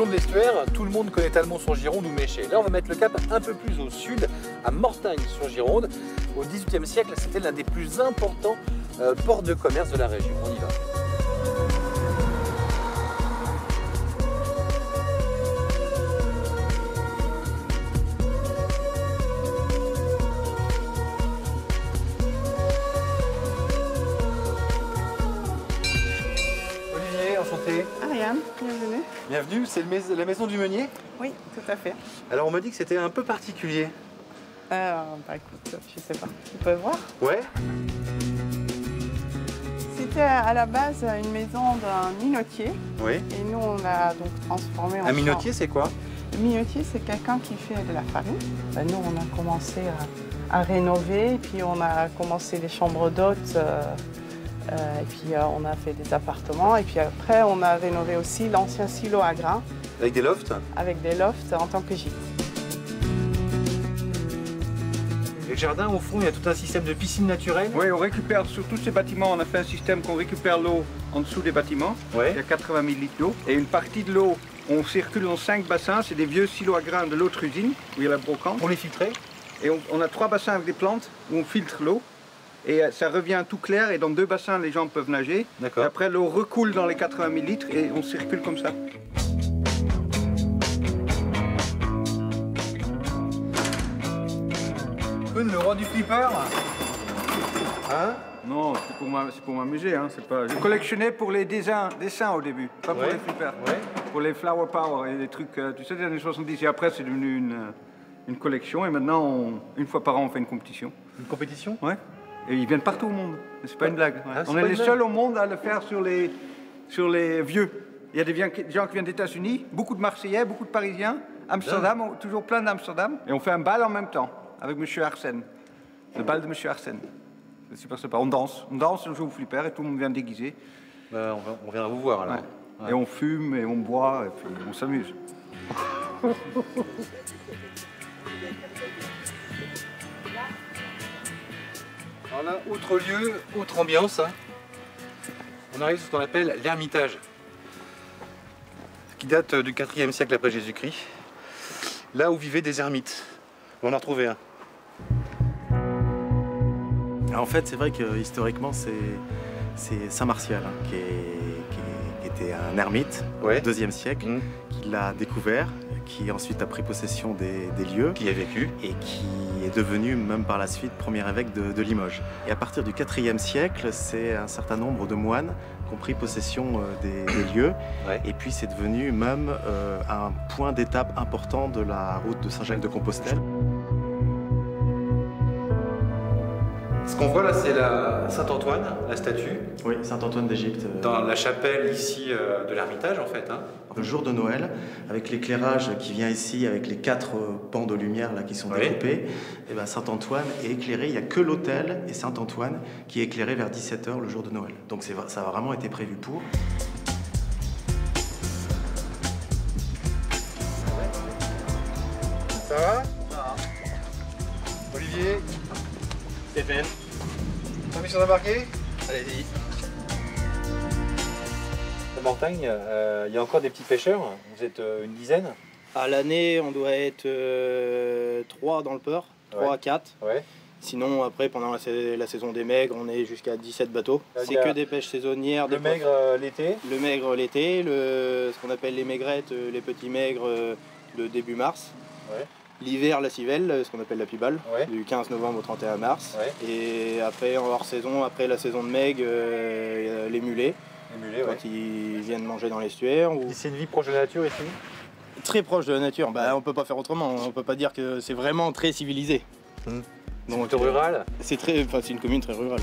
long de l'estuaire, tout le monde connaît Talmont-sur-Gironde ou Méché. Là, on va mettre le cap un peu plus au sud, à Mortagne-sur-Gironde. Au XVIIIe siècle, c'était l'un des plus importants ports de commerce de la région. On y va. Enchanté. Ariane, bienvenue. Bienvenue, c'est la maison du meunier? Oui, tout à fait. Alors on m'a dit que c'était un peu particulier. Bah écoute, je sais pas. Tu peux voir? Ouais. C'était à la base une maison d'un minotier. Oui. Et nous, on l'a donc transformé en... Un minotier, c'est quoi? Le minotier, c'est quelqu'un qui fait de la farine. Bah, nous, on a commencé à rénover, et puis on a commencé les chambres d'hôtes. Et puis on a fait des appartements, et puis après on a rénové aussi l'ancien silo à grains. Avec des lofts? Avec des lofts en tant que gîte. Et le jardin, au fond, il y a tout un système de piscine naturelle? Oui, on récupère sur tous ces bâtiments, on a fait un système qu'on récupère l'eau en dessous des bâtiments. Ouais. Il y a 80 000 litres d'eau. Et une partie de l'eau, on circule dans 5 bassins, c'est des vieux silos à grains de l'autre usine, où il y a la brocante. Pour les filtrer? Et on a 3 bassins avec des plantes, où on filtre l'eau. Et ça revient tout clair, et dans 2 bassins, les gens peuvent nager. D'accord. Et après, l'eau recoule dans les 80 000 litres, et on circule comme ça. Le roi du flipper? Hein? Non, c'est pour m'amuser, hein, c'est pas... Je collectionnais pour les dessins au début, pas pour les flippers. Ouais. Pour les flower power et les trucs, tu sais, des années 70. Et après, c'est devenu une collection, et maintenant, une fois par an, on fait une compétition. Une compétition? Ouais. Et ils viennent partout au monde, c'est pas une blague. Ouais. Ah, On est les seuls au monde à le faire sur les vieux. Il y a des gens qui viennent des États-Unis, beaucoup de Marseillais, beaucoup de Parisiens, Amsterdam, toujours plein d'Amsterdam. Et on fait un bal en même temps, avec Monsieur Arsène. Le bal de Monsieur Arsène. C'est super sympa. On danse, on joue au flipper et tout le monde vient déguisé. On viendra vous voir alors. Ouais. Ouais. Et on fume et on boit et puis on s'amuse. Alors là, autre lieu, autre ambiance. Hein. On arrive sur ce qu'on appelle l'Ermitage, qui date du IVe siècle après Jésus-Christ. Là où vivaient des ermites. On en a retrouvé un. En fait, c'est vrai que historiquement, c'est Saint Martial hein, qui était un ermite au IIe siècle, qui l'a découvert, qui ensuite a pris possession des lieux, qui y a vécu, et qui est devenu même par la suite premier évêque de Limoges. Et à partir du IVe siècle, c'est un certain nombre de moines qui ont pris possession des lieux, et puis c'est devenu même un point d'étape important de la route de Saint-Jacques-de-Compostelle. Ce qu'on voit là, c'est la Saint-Antoine, la statue. Oui, Saint-Antoine d'Égypte. Dans la chapelle ici de l'Ermitage en fait. Hein. Le jour de Noël, avec l'éclairage qui vient ici, avec les 4 pans de lumière là, qui sont découpés, et ben Saint-Antoine est éclairé. Il n'y a que l'autel et Saint-Antoine qui est éclairé vers 17 h le jour de Noël. Donc ça a vraiment été prévu pour. Ça va? Ça va. Olivier? Stéphane. Permission d'embarquer? Allez-y. À Mortagne, il y a encore des petits pêcheurs. Vous êtes une dizaine? À l'année, on doit être 3 dans le port, 3 à 4. Ouais. Sinon, après, pendant la saison des maigres, on est jusqu'à 17 bateaux. C'est que des pêches saisonnières. Le maigre l'été? Le maigre l'été, ce qu'on appelle les maigrettes, les petits maigres, le début mars. Ouais. L'hiver, la civelle, ce qu'on appelle la pibale, du 15 novembre au 31 mars. Ouais. Et après, en hors saison, après la saison de maigre, les mulets. Les mulets, quand ils viennent manger dans l'estuaire. C'est une vie proche de la nature ici? Très proche de la nature. Bah, on peut pas faire autrement. On peut pas dire que c'est vraiment très civilisé. Donc rural? C'est une commune très rurale.